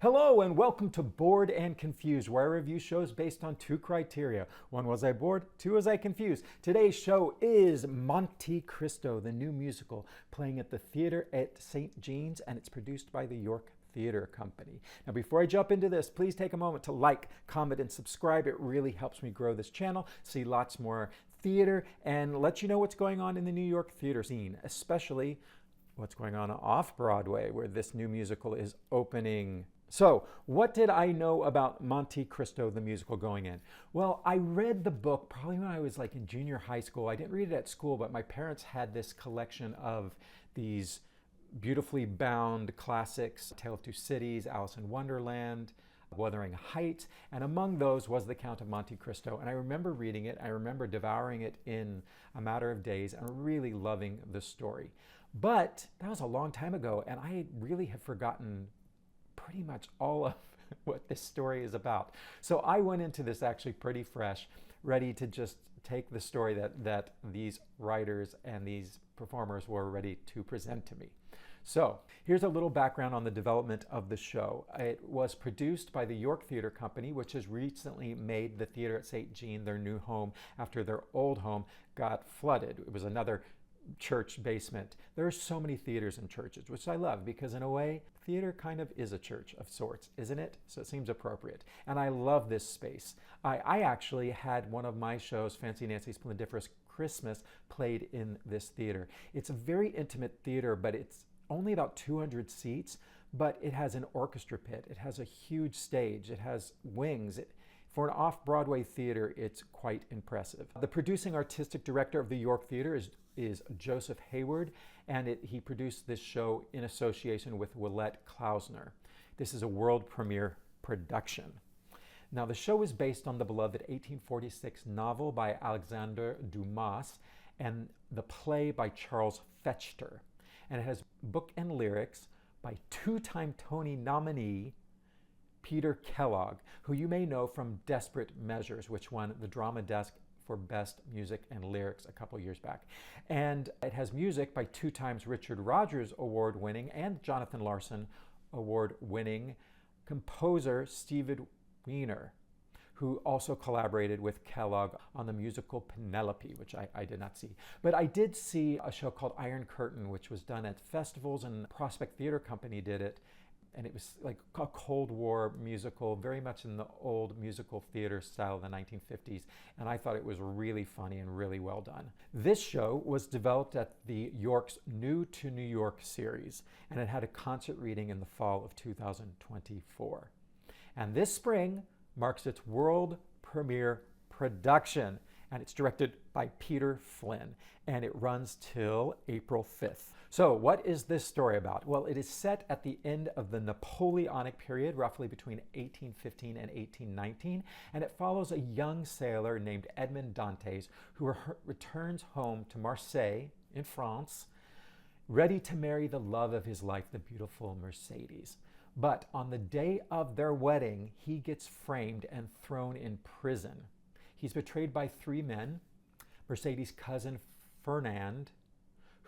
Hello and welcome to Bored and Confused, where I review shows based on two criteria. One, was I bored? Two, was I confused? Today's show is Monte Cristo, the new musical playing at the theater at St. Jean's, and it's produced by the York Theatre Company. Now, before I jump into this, please take a moment to like, comment, and subscribe. It really helps me grow this channel, see lots more theater, and let you know what's going on in the New York theater scene, especially what's going on off Broadway, where this new musical is opening. So, what did I know about Monte Cristo, the musical, going in? Well, I read the book probably when I was like in junior high school. I didn't read it at school, but my parents had this collection of these beautifully bound classics, Tale of Two Cities, Alice in Wonderland, Wuthering Heights, and among those was The Count of Monte Cristo. And I remember reading it, I remember devouring it in a matter of days and really loving the story. But that was a long time ago, and I really have forgotten pretty much all of what this story is about. So I went into this actually pretty fresh, ready to just take the story that these writers and these performers were ready to present to me. So here's a little background on the development of the show. It was produced by the York Theatre Company, which has recently made the theater at St. Jean their new home after their old home got flooded. It was another church basement. There are so many theaters and churches, which I love because in a way, theater kind of is a church of sorts, isn't it? So it seems appropriate. And I love this space. I actually had one of my shows, Fancy Nancy's Splendiferous Christmas, played in this theater. It's a very intimate theater, but it's only about 200 seats, but it has an orchestra pit. It has a huge stage. It has wings. For an off-Broadway theater, it's quite impressive. The producing artistic director of the York Theatre is Joseph Hayward, and he produced this show in association with Willette Klausner. This is a world premiere production. Now, the show is based on the beloved 1846 novel by Alexandre Dumas and the play by Charles Fechter. And it has book and lyrics by two-time Tony nominee Peter Kellogg, who you may know from Desperate Measures, which won the Drama Desk for Best Music and Lyrics a couple years back. And it has music by two times Richard Rodgers Award-winning and Jonathan Larson Award-winning composer Stephen Weiner, who also collaborated with Kellogg on the musical Penelope, which I did not see. But I did see a show called Iron Curtain, which was done at festivals, and Prospect Theatre Company did it. And it was like a Cold War musical, very much in the old musical theater style of the 1950s. And I thought it was really funny and really well done. This show was developed at the York's New to New York series, and it had a concert reading in the fall of 2024. And this spring marks its world premiere production, and it's directed by Peter Flynn, and it runs till April 5th. So what is this story about? Well, it is set at the end of the Napoleonic period, roughly between 1815 and 1819, and it follows a young sailor named Edmond Dantes who returns home to Marseille in France, ready to marry the love of his life, the beautiful Mercedes. But on the day of their wedding, he gets framed and thrown in prison. He's betrayed by three men: Mercedes' cousin Fernand,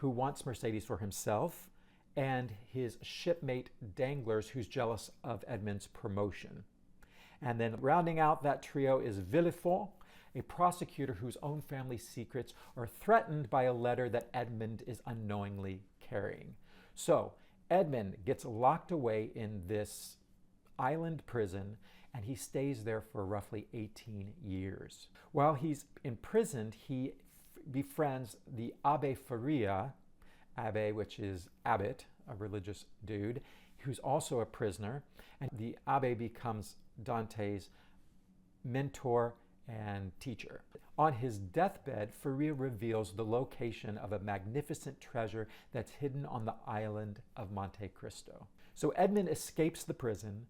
who wants Mercedes for himself, and his shipmate Danglars, who's jealous of Edmond's promotion. And then rounding out that trio is Villefort, a prosecutor whose own family secrets are threatened by a letter that Edmond is unknowingly carrying. So Edmond gets locked away in this island prison, and he stays there for roughly 18 years. While he's imprisoned, he befriends the Abbé Faria, Abbé, which is abbot, a religious dude, who's also a prisoner, and the Abbé becomes Dante's mentor and teacher. On his deathbed, Faria reveals the location of a magnificent treasure that's hidden on the island of Monte Cristo. So Edmond escapes the prison,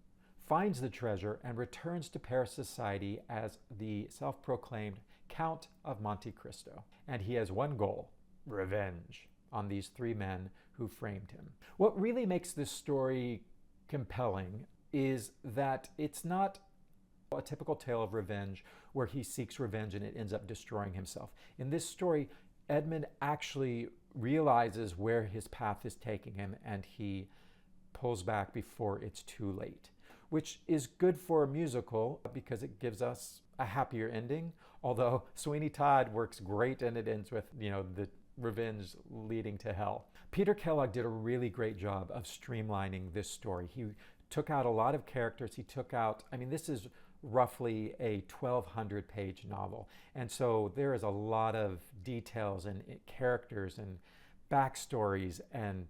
finds the treasure, and returns to Paris society as the self-proclaimed Count of Monte Cristo. And he has one goal: revenge on these three men who framed him. What really makes this story compelling is that it's not a typical tale of revenge where he seeks revenge and it ends up destroying himself. In this story, Edmond actually realizes where his path is taking him, and he pulls back before it's too late. which is good for a musical because it gives us a happier ending. Although Sweeney Todd works great and it ends with, the revenge leading to hell. Peter Kellogg did a really great job of streamlining this story. He took out a lot of characters. He took out, this is roughly a 1,200 page novel. And so there is a lot of details and characters and backstories, and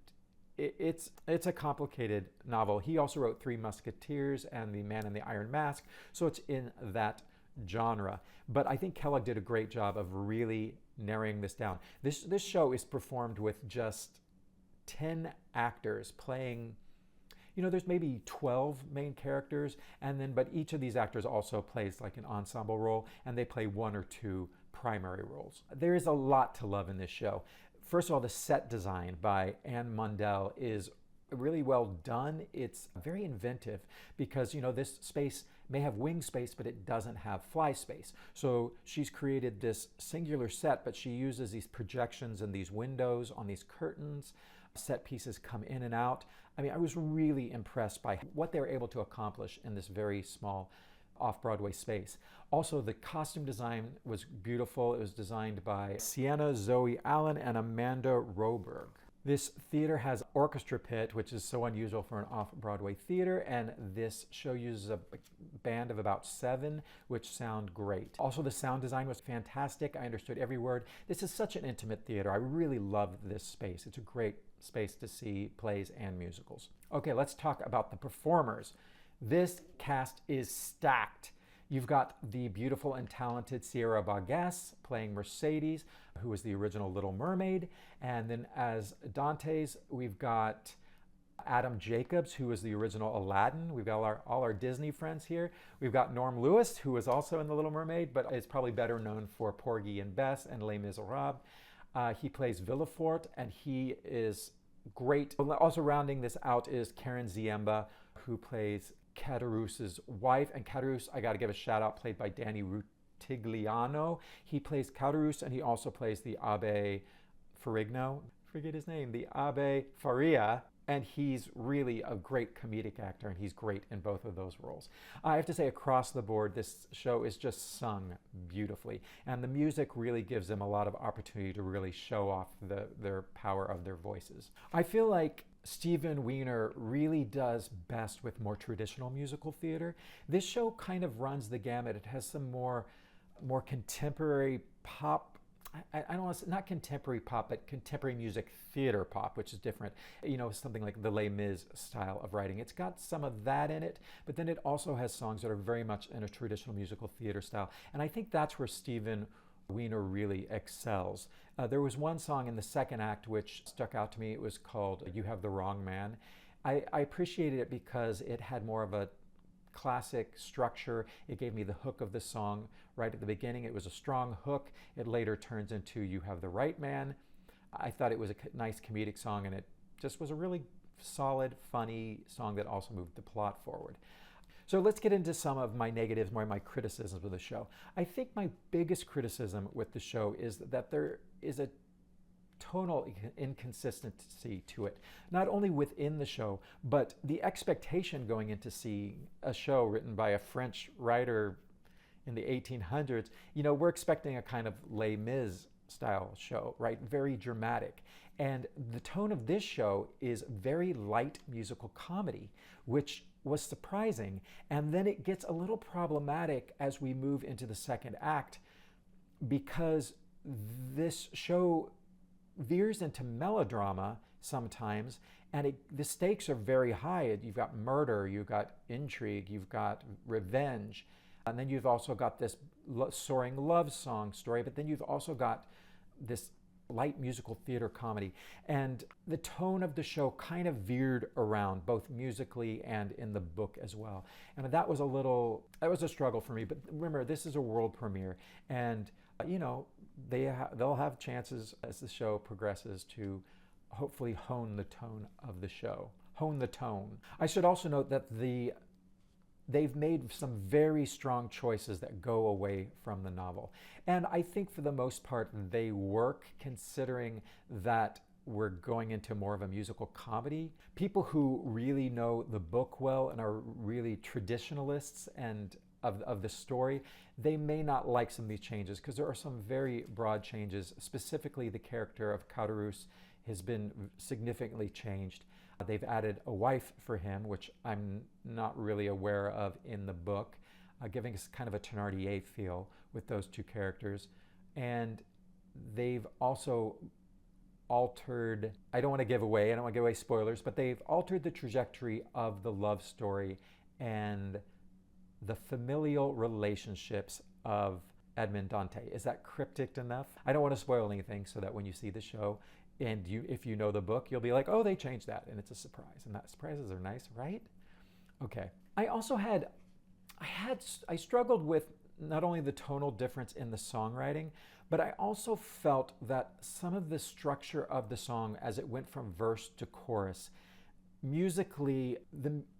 it's a complicated novel. He also wrote Three Musketeers and The Man in the Iron Mask, so it's in that genre. But I think Kellogg did a great job of really narrowing this down. This show is performed with just 10 actors playing, there's maybe 12 main characters, but each of these actors also plays like an ensemble role, and they play one or two primary roles. There is a lot to love in this show. First of all, the set design by Anne Mundell is really well done. It's very inventive because, this space may have wing space, but it doesn't have fly space. So she's created this singular set, but she uses these projections and these windows on these curtains. Set pieces come in and out. I was really impressed by what they were able to accomplish in this very small off-Broadway space. Also, the costume design was beautiful. It was designed by Sienna Zoe Allen and Amanda Roberg. This theater has orchestra pit, which is so unusual for an off-Broadway theater, and this show uses a band of about 7, which sound great. Also, the sound design was fantastic. I understood every word. This is such an intimate theater. I really love this space. It's a great space to see plays and musicals. Okay, let's talk about the performers. This cast is stacked. You've got the beautiful and talented Sierra Boggess playing Mercedes, who was the original Little Mermaid. And then as Dante's, we've got Adam Jacobs, who was the original Aladdin. We've got all our Disney friends here. We've got Norm Lewis, who was also in The Little Mermaid, but is probably better known for Porgy and Bess and Les Miserables. He plays Villefort, and he is great. Also rounding this out is Karen Ziemba, who plays Caderousse's wife. And Caderousse, I got to give a shout out, played by Danny Rutigliano. He plays Caderousse, and he also plays the Abbe Ferrigno. Forget his name, the Abbe Faria. And he's really a great comedic actor, and he's great in both of those roles. I have to say, across the board, this show is just sung beautifully. And the music really gives them a lot of opportunity to really show off their power of their voices. I feel like Stephen Weiner really does best with more traditional musical theater. This show kind of runs the gamut. It has some more contemporary pop. I don't want to, not contemporary pop, but contemporary music theater pop, which is different. Something like the Les Mis style of writing. It's got some of that in it, but then it also has songs that are very much in a traditional musical theater style. And I think that's where Stephen Weiner really excels. There was one song in the second act which stuck out to me. It was called You Have the Wrong Man. I appreciated it because it had more of a classic structure. It gave me the hook of the song right at the beginning. It was a strong hook. It later turns into You Have the Right Man. I thought it was a nice comedic song, and it just was a really solid, funny song that also moved the plot forward. So let's get into some of my negatives, more my criticisms of the show. I think my biggest criticism with the show is that there is a tonal inconsistency to it, not only within the show, but the expectation going into seeing a show written by a French writer in the 1800s, we're expecting a kind of Les Mis style show, right? Very dramatic. And the tone of this show is very light musical comedy, which was surprising. And then it gets a little problematic as we move into the second act, because this show veers into melodrama sometimes, and the stakes are very high. You've got murder, you've got intrigue, you've got revenge, and then you've also got this soaring love song story, but then you've also got this light musical theater comedy. And the tone of the show kind of veered around, both musically and in the book as well. And that was a struggle for me. But remember, this is a world premiere, and they'll have chances as the show progresses to hopefully hone the tone of the show. Hone the tone. I should also note that they've made some very strong choices that go away from the novel. And I think for the most part they work, considering that we're going into more of a musical comedy. People who really know the book well and are really traditionalists and of the story, they may not like some of these changes because there are some very broad changes. Specifically, the character of Carus has been significantly changed. They've added a wife for him, which I'm not really aware of in the book, giving us kind of a Thénardier feel with those two characters. And they've also altered, I don't want to give away spoilers, but they've altered the trajectory of the love story and the familial relationships of Edmond Dante. Is that cryptic enough? I don't want to spoil anything so that when you see the show and if you know the book, you'll be like, oh, they changed that, and it's a surprise. And that surprises are nice, right? Okay. I also I struggled with not only the tonal difference in the songwriting, but I also felt that some of the structure of the song as it went from verse to chorus, musically,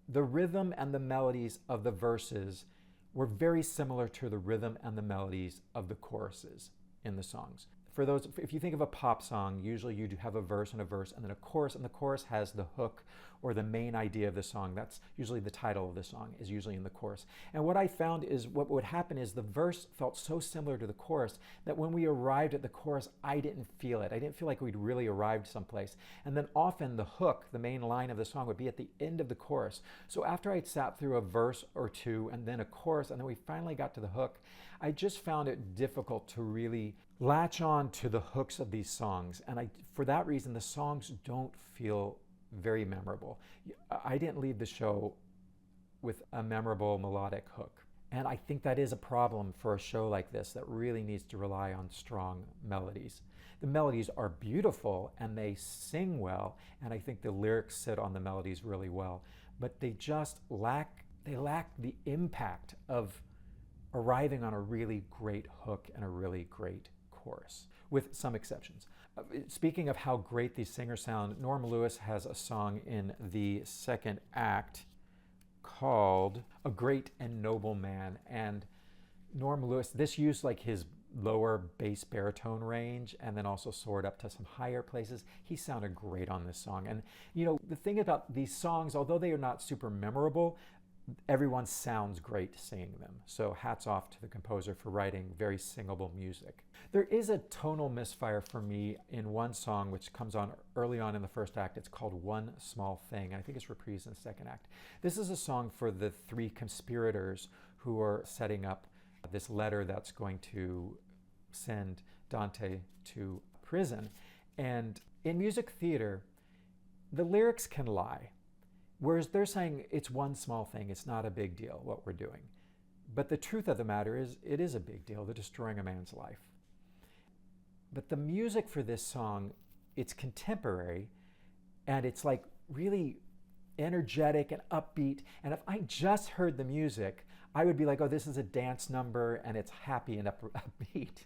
the rhythm and the melodies of the verses were very similar to the rhythm and the melodies of the choruses in the songs. For those, if you think of a pop song, usually you do have a verse and then a chorus, and the chorus has the hook or the main idea of the song. That's usually the title of the song, is usually in the chorus. And what I found is what would happen is the verse felt so similar to the chorus that when we arrived at the chorus, I didn't feel it. I didn't feel like we'd really arrived someplace. And then often the hook, the main line of the song, would be at the end of the chorus. So after I'd sat through a verse or two and then a chorus, and then we finally got to the hook, I just found it difficult to really latch on to the hooks of these songs. And for that reason, the songs don't feel very memorable. I didn't leave the show with a memorable melodic hook. And I think that is a problem for a show like this that really needs to rely on strong melodies. The melodies are beautiful and they sing well, and I think the lyrics sit on the melodies really well, but they just lack the impact of arriving on a really great hook and a really great chorus, with some exceptions. Speaking of how great these singers sound, Norm Lewis has a song in the second act called A Great and Noble Man. And Norm Lewis, this used like his lower bass baritone range and then also soared up to some higher places. He sounded great on this song. And you know, the thing about these songs, although they are not super memorable, everyone sounds great singing them. So hats off to the composer for writing very singable music. There is a tonal misfire for me in one song which comes on early on in the first act. It's called One Small Thing, and I think it's reprised in the second act. This is a song for the three conspirators who are setting up this letter that's going to send Dante to prison. And in music theater, the lyrics can lie. Whereas they're saying it's one small thing, it's not a big deal what we're doing. But the truth of the matter is, it is a big deal. They're destroying a man's life. But the music for this song, it's contemporary, and it's like really energetic and upbeat. And if I just heard the music, I would be like, oh, this is a dance number and it's happy and upbeat.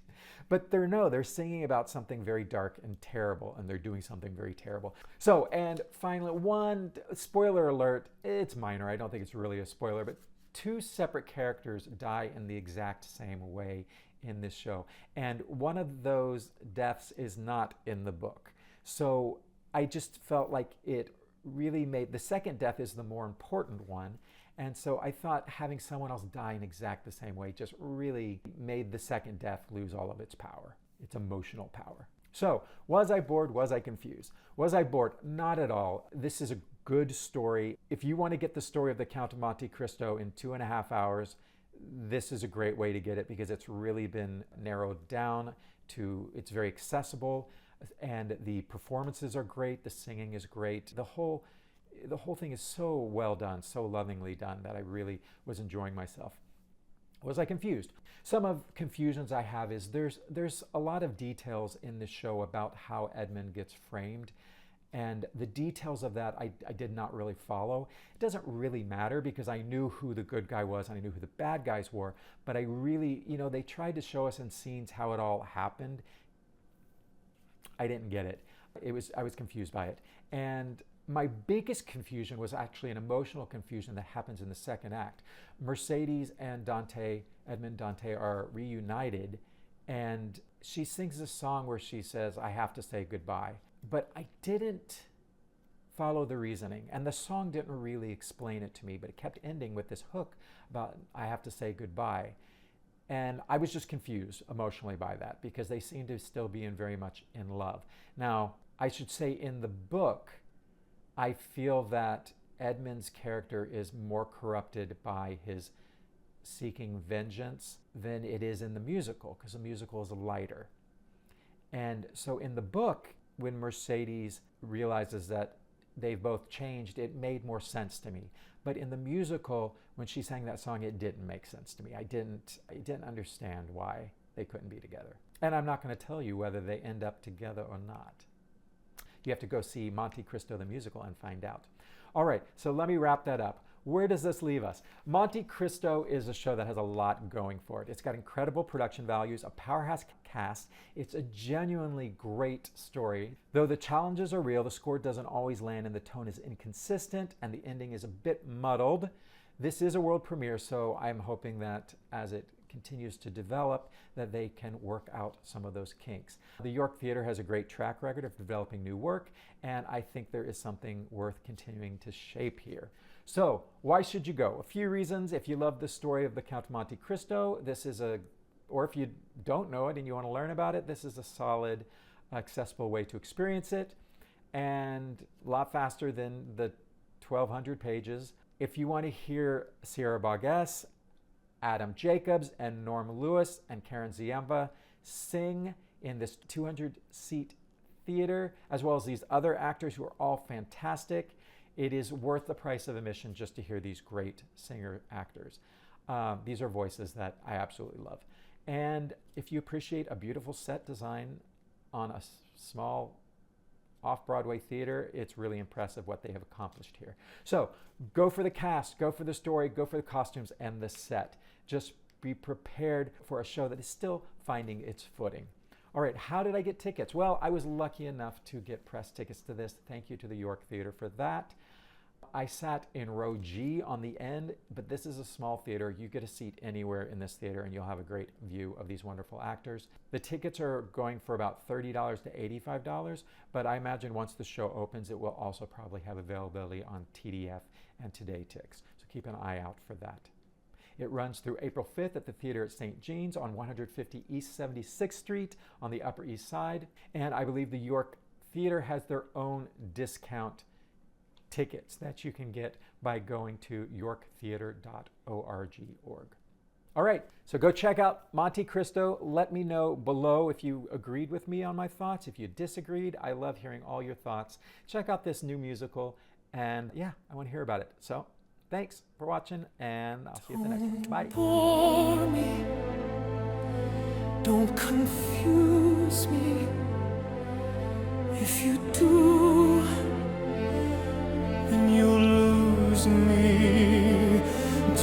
But they're singing about something very dark and terrible, and they're doing something very terrible. So, and finally, one spoiler alert, it's minor, I don't think it's really a spoiler, but two separate characters die in the exact same way in this show. And one of those deaths is not in the book. So I just felt like it really made, the second death is the more important one. And so I thought having someone else die in exact the same way just really made the second death lose all of its power, its emotional power. So, was I bored? Was I confused? Was I bored? Not at all. This is a good story. If you want to get the story of the Count of Monte Cristo in 2.5 hours, this is a great way to get it because it's really been narrowed down to, it's very accessible, and the performances are great, the singing is great. The whole thing is so well done, so lovingly done that I really was enjoying myself. Was I confused? Some of confusions I have is there's a lot of details in the show about how Edmund gets framed, and the details of that I did not really follow. It doesn't really matter because I knew who the good guy was and I knew who the bad guys were, but I really, they tried to show us in scenes how it all happened. I didn't get it. I was confused by it. And my biggest confusion was actually an emotional confusion that happens in the second act. Mercedes and Dante, Edmond Dante, are reunited, and she sings a song where she says, I have to say goodbye. but I didn't follow the reasoning, and the song didn't really explain it to me, but it kept ending with this hook about I have to say goodbye. And I was just confused emotionally by that because they seem to still be very much in love. Now, I should say in the book, I feel that Edmund's character is more corrupted by his seeking vengeance than it is in the musical, because the musical is lighter. And so in the book, when Mercedes realizes that they've both changed, it made more sense to me. But in the musical, when she sang that song, it didn't make sense to me. I didn't understand why they couldn't be together. And I'm not going to tell you whether they end up together or not. You have to go see Monte Cristo the musical and find out. All right, so let me wrap that up. Where does this leave us? Monte Cristo is a show that has a lot going for it. It's got incredible production values, a powerhouse cast. It's a genuinely great story. Though the challenges are real, the score doesn't always land and the tone is inconsistent and the ending is a bit muddled. This is a world premiere, so I'm hoping that as it continues to develop, that they can work out some of those kinks. The York Theatre has a great track record of developing new work, and I think there is something worth continuing to shape here. So, why should you go? A few reasons. If you love the story of the Count of Monte Cristo, or if you don't know it and you want to learn about it, this is a solid, accessible way to experience it, and a lot faster than the 1,200 pages. If you want to hear Sierra Boggess, Adam Jacobs, and Norm Lewis, and Karen Ziemba sing in this 200-seat theater, as well as these other actors who are all fantastic, it is worth the price of admission just to hear these great singer-actors. These are voices that I absolutely love. And if you appreciate a beautiful set design on a small off-Broadway theater, it's really impressive what they have accomplished here. So go for the cast, go for the story, go for the costumes and the set. Just be prepared for a show that is still finding its footing. All right, how did I get tickets? Well, I was lucky enough to get press tickets to this. Thank you to the York Theatre for that. I sat in row G on the end, but this is a small theater. You get a seat anywhere in this theater and you'll have a great view of these wonderful actors. The tickets are going for about $30 to $85, but I imagine once the show opens, it will also probably have availability on TDF and Today Tix. So keep an eye out for that. It runs through April 5th at the theater at St. Jean's on 150 East 76th Street on the Upper East Side. And I believe the York Theatre has their own discount tickets that you can get by going to yorktheatre.org. All right, so go check out Monte Cristo. Let me know below if you agreed with me on my thoughts, if you disagreed. I love hearing all your thoughts. Check out this new musical, and yeah, I want to hear about it. So thanks for watching, and I'll see you at the next one. Bye. For me, don't confuse me. If you do, then you lose me.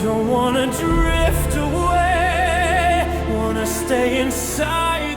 Don't wanna drift away, wanna stay inside